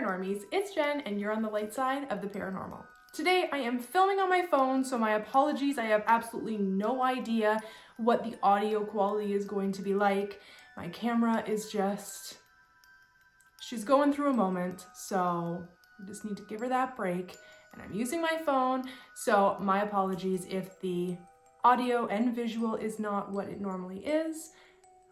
Paranormies, it's Jen and you're on the light side of the paranormal. Today I am filming on my phone, so my apologies. I have absolutely no idea what the audio quality is going to be like. My camera is she's going through a moment, so I just need to give her that break. And I'm using my phone, so my apologies if the audio and visual is not what it normally is.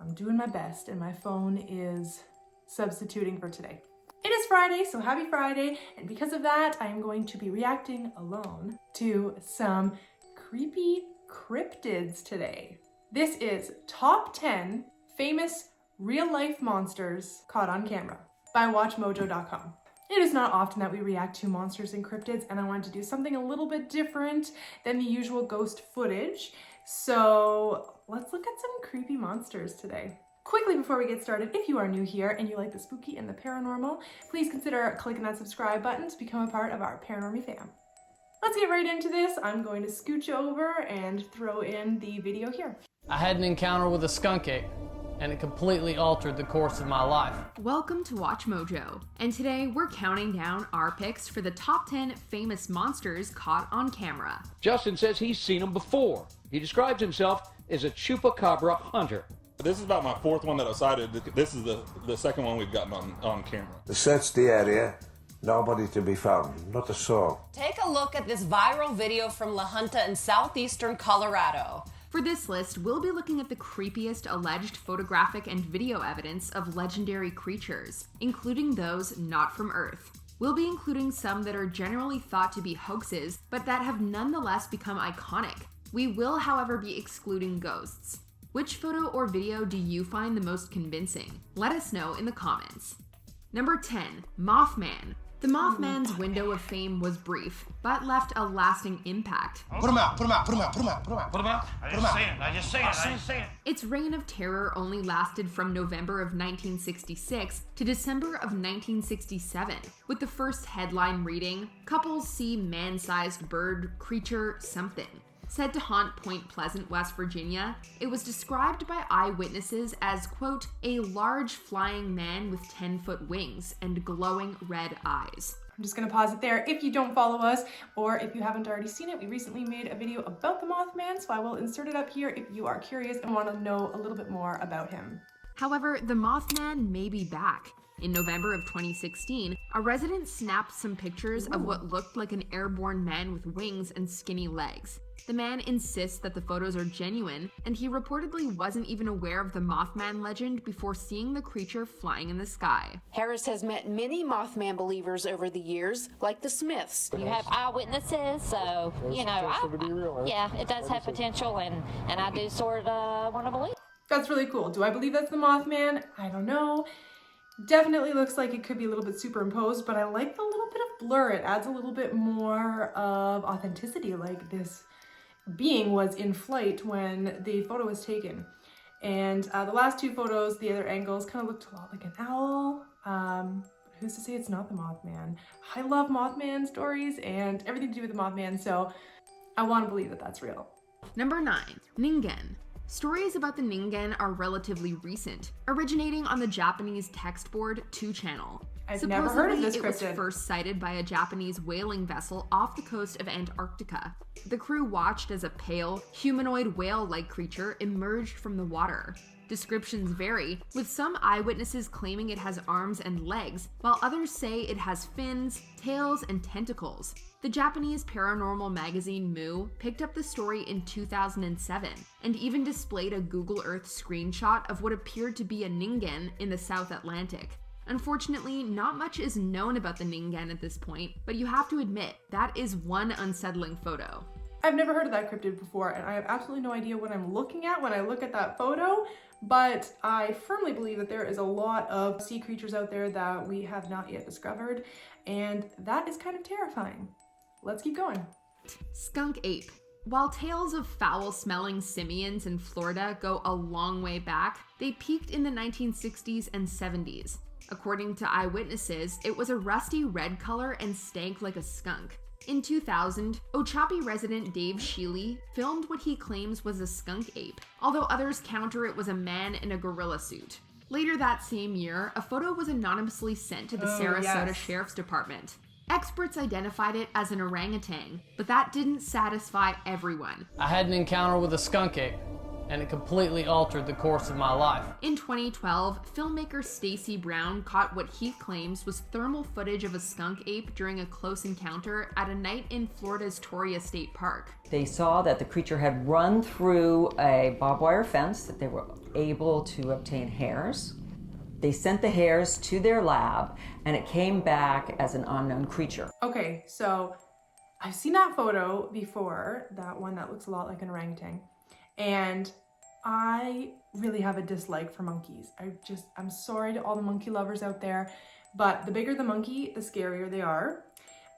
I'm doing my best and my phone is substituting for today. It is Friday, so happy Friday, and because of that, I am going to be reacting alone to some creepy cryptids today. This is Top 10 Famous Real-Life Monsters Caught on Camera by WatchMojo.com. It is not often that we react to monsters and cryptids, and I wanted to do something a little bit different than the usual ghost footage. So let's look at some creepy monsters today. Quickly before we get started, if you are new here and you like the spooky and the paranormal, please consider clicking that subscribe button to become a part of our Paranormy fam. Let's get right into this. I'm going to scooch over and throw in the video here. I had an encounter with a skunk ape, and it completely altered the course of my life. Welcome to Watch Mojo, and today we're counting down our picks for the top 10 famous monsters caught on camera. Justin says he's seen them before. He describes himself as a Chupacabra hunter. This is about my fourth one that I sighted. This is the second one we've gotten on camera. They searched the area, nobody to be found, not a soul. Take a look at this viral video from La Junta in southeastern Colorado. For this list, we'll be looking at the creepiest alleged photographic and video evidence of legendary creatures, including those not from Earth. We'll be including some that are generally thought to be hoaxes, but that have nonetheless become iconic. We will, however, be excluding ghosts. Which photo or video do you find the most convincing? Let us know in the comments. Number 10, Mothman. The Mothman's window of fame was brief, but left a lasting impact. Put him out, put him out, put him out, put him out, put him out. Put him out. I just seen it. Its reign of terror only lasted from November of 1966 to December of 1967, with the first headline reading, "Couples see man-sized bird creature something." Said to haunt Point Pleasant, West Virginia, it was described by eyewitnesses as, quote, "a large flying man with 10-foot wings and glowing red eyes." I'm just gonna pause it there. If you don't follow us, or if you haven't already seen it, we recently made a video about the Mothman, so I will insert it up here if you are curious and want to know a little bit more about him. However, the Mothman may be back. In November of 2016, a resident snapped some pictures of what looked like an airborne man with wings and skinny legs. The man insists that the photos are genuine, and he reportedly wasn't even aware of the Mothman legend before seeing the creature flying in the sky. Harris has met many Mothman believers over the years, like the Smiths. You have eyewitnesses, so, you know, yeah, it does have potential, and I do sort of want to believe. That's really cool. Do I believe that's the Mothman? I don't know. Definitely looks like it could be a little bit superimposed, but I like the little bit of blur. It adds a little bit more of authenticity, like this being was in flight when the photo was taken. And the last two photos, the other angles, kind of looked a lot like an owl. Who's to say it's not the Mothman? I love Mothman stories and everything to do with the Mothman, so I want to believe that that's real. Number 9, Ningen. Stories about the Ningen are relatively recent, originating on the Japanese text board 2channel. I've never heard of this cryptid. It was cryptid. first sighted by a Japanese whaling vessel off the coast of Antarctica. The crew watched as a pale, humanoid whale-like creature emerged from the water. Descriptions vary, with some eyewitnesses claiming it has arms and legs, while others say it has fins, tails, and tentacles. The Japanese paranormal magazine Moo picked up the story in 2007 and even displayed a Google Earth screenshot of what appeared to be a Ningen in the South Atlantic. Unfortunately, not much is known about the Ningen at this point, but you have to admit, that is one unsettling photo. I've never heard of that cryptid before, and I have absolutely no idea what I'm looking at when I look at that photo, but I firmly believe that there is a lot of sea creatures out there that we have not yet discovered, and that is kind of terrifying. Let's keep going. Skunk ape. While tales of foul-smelling simians in Florida go a long way back, they peaked in the 1960s and 70s. According to eyewitnesses, it was a rusty red color and stank like a skunk. In 2000, Ochapi resident Dave Sheely filmed what he claims was a skunk ape, although others counter it was a man in a gorilla suit. Later that same year, a photo was anonymously sent to the Sarasota yes. Sheriff's Department. Experts identified it as an orangutan, but that didn't satisfy everyone. I had an encounter with a skunk ape, and it completely altered the course of my life. In 2012, filmmaker Stacey Brown caught what he claims was thermal footage of a skunk ape during a close encounter at a night in Florida's Torrey State Park. They saw that the creature had run through a barbed wire fence, that they were able to obtain hairs. They sent the hairs to their lab, and it came back as an unknown creature. Okay, so I've seen that photo before, that one that looks a lot like an orangutan, and I really have a dislike for monkeys. I'm sorry to all the monkey lovers out there, but the bigger the monkey, the scarier they are,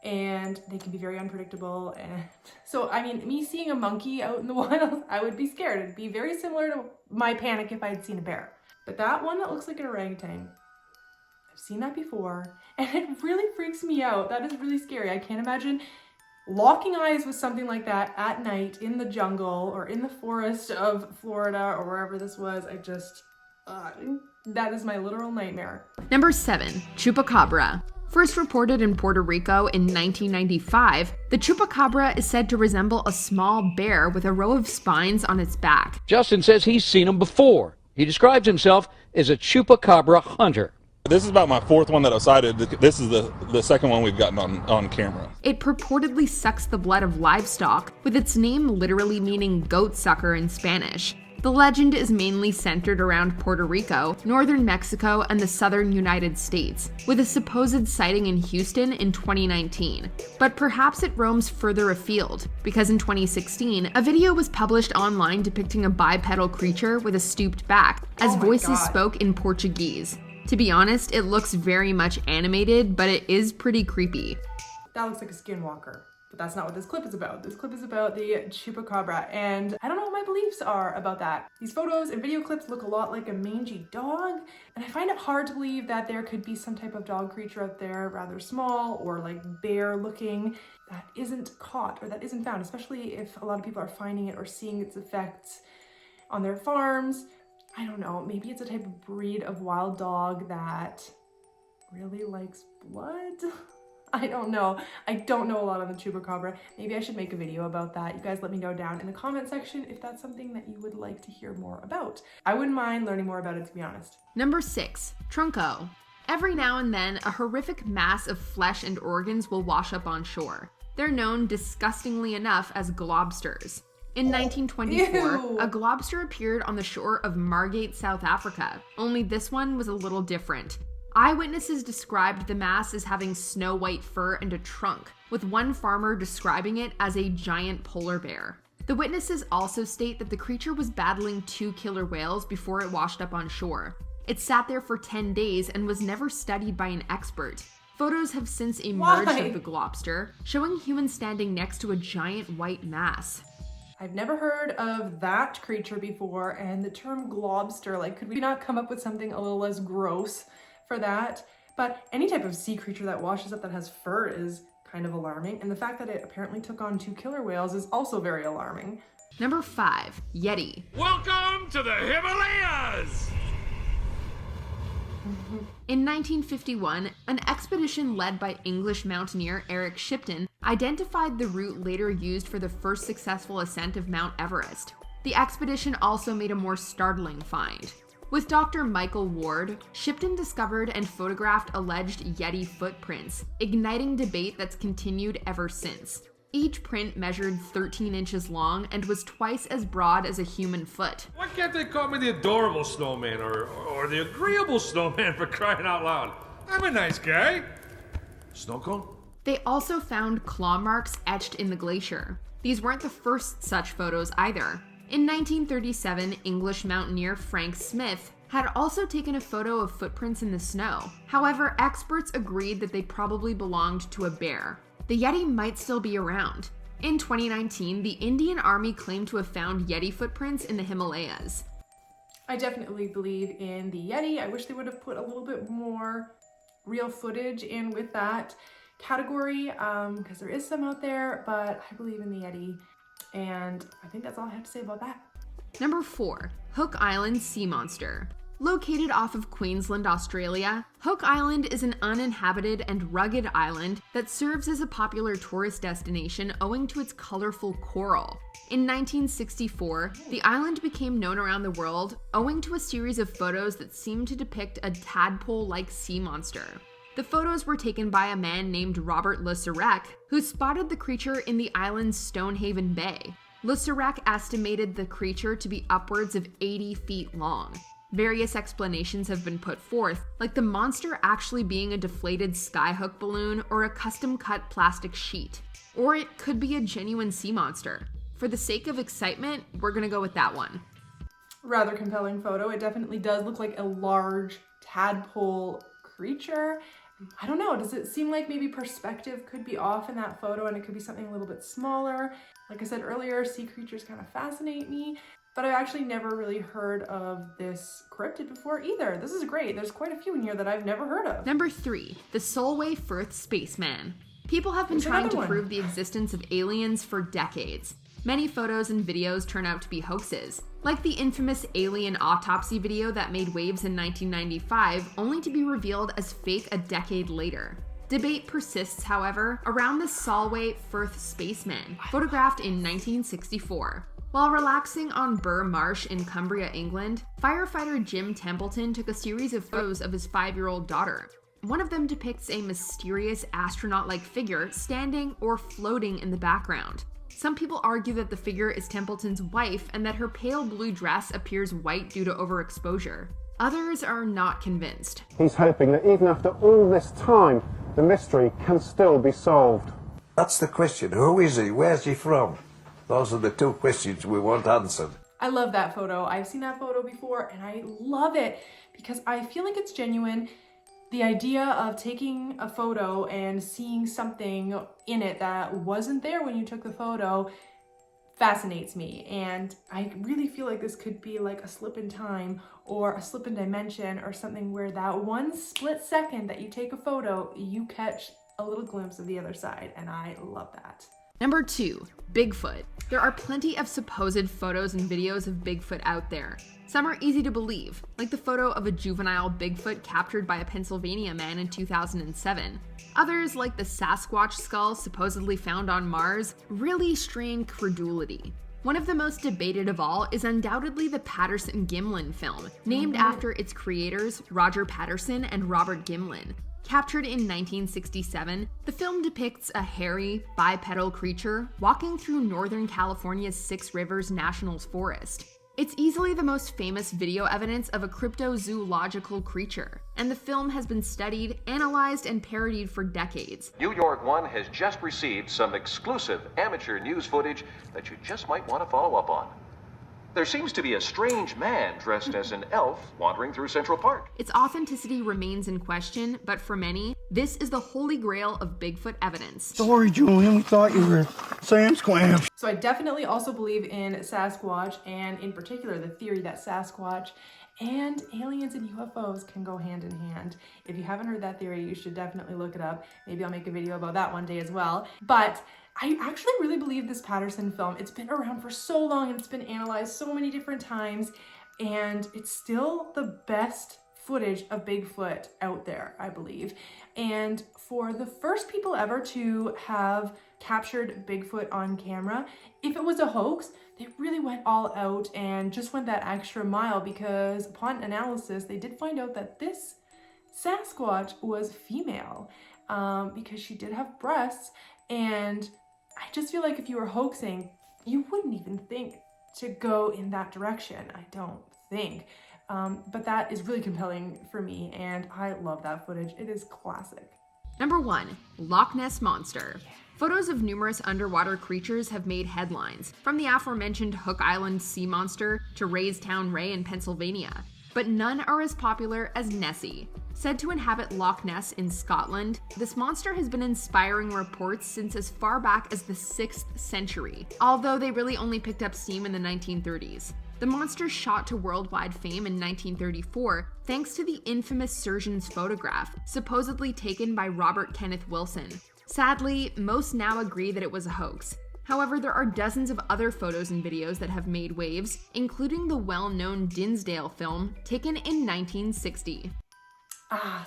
and they can be very unpredictable. And so, I mean, me seeing a monkey out in the wild, I would be scared. It'd be very similar to my panic if I'd seen a bear. But that one that looks like an orangutan, I've seen that before, and it really freaks me out. That is really scary. I can't imagine locking eyes with something like that at night in the jungle or in the forest of Florida or wherever this was. That is my literal nightmare. Number 7. Chupacabra. First reported in Puerto Rico in 1995, the Chupacabra is said to resemble a small bear with a row of spines on its back. Justin says he's seen them before. He describes himself as a Chupacabra hunter. This is about my fourth one that I've sighted. This is the second one we've gotten on camera. It purportedly sucks the blood of livestock, with its name literally meaning goat sucker in Spanish. The legend is mainly centered around Puerto Rico, northern Mexico, and the southern United States, with a supposed sighting in Houston in 2019. But perhaps it roams further afield, because in 2016, a video was published online depicting a bipedal creature with a stooped back, as voices spoke in Portuguese. To be honest, it looks very much animated, but it is pretty creepy. That looks like a skinwalker. But that's not what this clip is about. This clip is about the Chupacabra, and I don't know what my beliefs are about that. These photos and video clips look a lot like a mangy dog, and I find it hard to believe that there could be some type of dog creature out there, rather small or like bear looking, that isn't caught or that isn't found, especially if a lot of people are finding it or seeing its effects on their farms. I don't know, maybe it's a type of breed of wild dog that really likes blood? I don't know. I don't know a lot on the Chupacabra. Maybe I should make a video about that. You guys let me know down in the comment section if that's something that you would like to hear more about. I wouldn't mind learning more about it, to be honest. Number 6. Trunco. Every now and then, a horrific mass of flesh and organs will wash up on shore. They're known, disgustingly enough, as globsters. In 1924, a globster appeared on the shore of Margate, South Africa, only this one was a little different. Eyewitnesses described the mass as having snow-white fur and a trunk, with one farmer describing it as a giant polar bear. The witnesses also state that the creature was battling 2 killer whales before it washed up on shore. It sat there for 10 days and was never studied by an expert. Photos have since emerged of the globster, showing humans standing next to a giant white mass. I've never heard of that creature before, and the term globster, like, could we not come up with something a little less gross for that? But any type of sea creature that washes up that has fur is kind of alarming, and the fact that it apparently took on 2 killer whales is also very alarming. Number 5. Yeti. Welcome to the Himalayas! In 1951, an expedition led by English mountaineer Eric Shipton identified the route later used for the first successful ascent of Mount Everest. The expedition also made a more startling find. With Dr. Michael Ward, Shipton discovered and photographed alleged Yeti footprints, igniting debate that's continued ever since. Each print measured 13 inches long and was twice as broad as a human foot. Why can't they call me the adorable snowman or the agreeable snowman, for crying out loud? I'm a nice guy. Snow cone? They also found claw marks etched in the glacier. These weren't the first such photos either. In 1937, English mountaineer Frank Smith had also taken a photo of footprints in the snow. However, experts agreed that they probably belonged to a bear. The Yeti might still be around. In 2019, the Indian Army claimed to have found Yeti footprints in the Himalayas. I definitely believe in the Yeti. I wish they would have put a little bit more real footage in with that category, because there is some out there, but I believe in the Yeti. And I think that's all I have to say about that. Number 4. Hook Island Sea Monster. Located off of Queensland, Australia, Hook Island is an uninhabited and rugged island that serves as a popular tourist destination owing to its colorful coral. In 1964, the island became known around the world owing to a series of photos that seemed to depict a tadpole-like sea monster. The photos were taken by a man named Robert Le Sirec, who spotted the creature in the island's Stonehaven Bay. Le Sirec estimated the creature to be upwards of 80 feet long. Various explanations have been put forth, like the monster actually being a deflated skyhook balloon or a custom-cut plastic sheet. Or it could be a genuine sea monster. For the sake of excitement, we're gonna go with that one. Rather compelling photo. It definitely does look like a large tadpole creature. I don't know, does it seem like maybe perspective could be off in that photo and it could be something a little bit smaller? Like I said earlier, sea creatures kind of fascinate me. But I've actually never really heard of this cryptid before either. This is great. There's quite a few in here that I've never heard of. Number 3, the Solway Firth spaceman. People have been trying to prove the existence of aliens for decades. Many photos and videos turn out to be hoaxes, like the infamous alien autopsy video that made waves in 1995, only to be revealed as fake a decade later. Debate persists, however, around the Solway Firth spaceman, photographed in 1964. While relaxing on Burr Marsh in Cumbria, England, firefighter Jim Templeton took a series of photos of his 5-year-old daughter. One of them depicts a mysterious astronaut-like figure standing or floating in the background. Some people argue that the figure is Templeton's wife and that her pale blue dress appears white due to overexposure. Others are not convinced. He's hoping that even after all this time, the mystery can still be solved. That's the question. Who is he? Where's he from? Those are the two questions we want answered. I love that photo. I've seen that photo before and I love it because I feel like it's genuine. The idea of taking a photo and seeing something in it that wasn't there when you took the photo fascinates me. And I really feel like this could be like a slip in time or a slip in dimension or something where that one split second that you take a photo, you catch a little glimpse of the other side. And I love that. Number 2, Bigfoot. There are plenty of supposed photos and videos of Bigfoot out there. Some are easy to believe, like the photo of a juvenile Bigfoot captured by a Pennsylvania man in 2007. Others, like the Sasquatch skull supposedly found on Mars, really strain credulity. One of the most debated of all is undoubtedly the Patterson-Gimlin film, named after its creators, Roger Patterson and Robert Gimlin. Captured in 1967, the film depicts a hairy, bipedal creature walking through Northern California's Six Rivers National Forest. It's easily the most famous video evidence of a cryptozoological creature, and the film has been studied, analyzed, and parodied for decades. New York One has just received some exclusive amateur news footage that you just might want to follow up on. There seems to be a strange man dressed as an elf wandering through Central Park. Its authenticity remains in question, but for many, this is the holy grail of Bigfoot evidence. Sorry, Julian, we thought you were Sam Squam. So I definitely also believe in Sasquatch, and in particular the theory that Sasquatch and aliens and UFOs can go hand in hand. If you haven't heard that theory, you should definitely look it up. Maybe I'll make a video about that one day as well. But I actually really believe this Patterson film. It's been around for so long and it's been analyzed so many different times, and it's still the best footage of Bigfoot out there, I believe. And for the first people ever to have captured Bigfoot on camera, if it was a hoax, they really went all out and just went that extra mile, because upon analysis, they did find out that this Sasquatch was female, because she did have breasts. And I just feel like if you were hoaxing, you wouldn't even think to go in that direction, I don't think. But that is really compelling for me, and I love that footage. It is classic. Number 1, Loch Ness Monster. Photos of numerous underwater creatures have made headlines, from the aforementioned Hook Island sea monster to Raystown Ray in Pennsylvania. But none are as popular as Nessie. Said to inhabit Loch Ness in Scotland, this monster has been inspiring reports since as far back as the 6th century, although they really only picked up steam in the 1930s. The monster shot to worldwide fame in 1934 thanks to the infamous surgeon's photograph, supposedly taken by Robert Kenneth Wilson. Sadly, most now agree that it was a hoax. However, there are dozens of other photos and videos that have made waves, including the well-known Dinsdale film taken in 1960.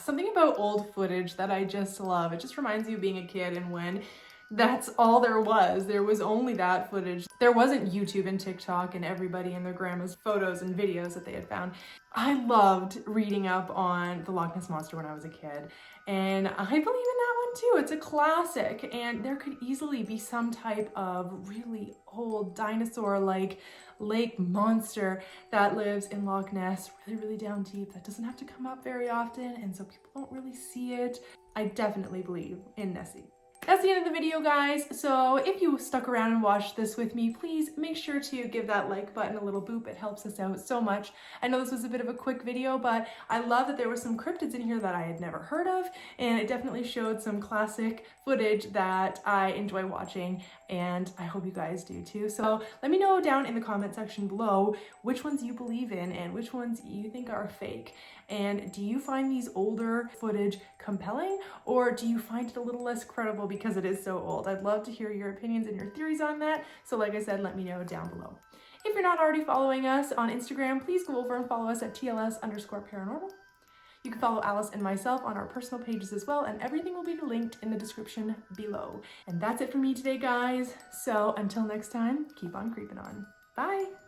Something about old footage that I just love. It just reminds you of being a kid and when that's all there was. There was only that footage. There wasn't YouTube and TikTok and everybody and their grandma's photos and videos that they had found. I loved reading up on the Loch Ness Monster when I was a kid, and I believe in that one too. It's a classic, and there could easily be some type of really old dinosaur-like lake monster that lives in Loch Ness, really down deep, that doesn't have to come up very often, and so people don't really see it. I definitely believe in Nessie. That's the end of the video, guys. So if you stuck around and watched this with me, please make sure to give that like button a little boop. It helps us out so much. I know this was a bit of a quick video, but I love that there were some cryptids in here that I had never heard of, and it definitely showed some classic footage that I enjoy watching, and I hope you guys do too. So let me know down in the comment section below which ones you believe in and which ones you think are fake. And do you find these older footage compelling, or do you find it a little less credible because it is so old? I'd love to hear your opinions and your theories on that. So like I said, let me know down below. If you're not already following us on Instagram, please go over and follow us at TLS_paranormal. You can follow Alice and myself on our personal pages as well, and everything will be linked in the description below. And that's it for me today, guys. So until next time, keep on creeping on. Bye.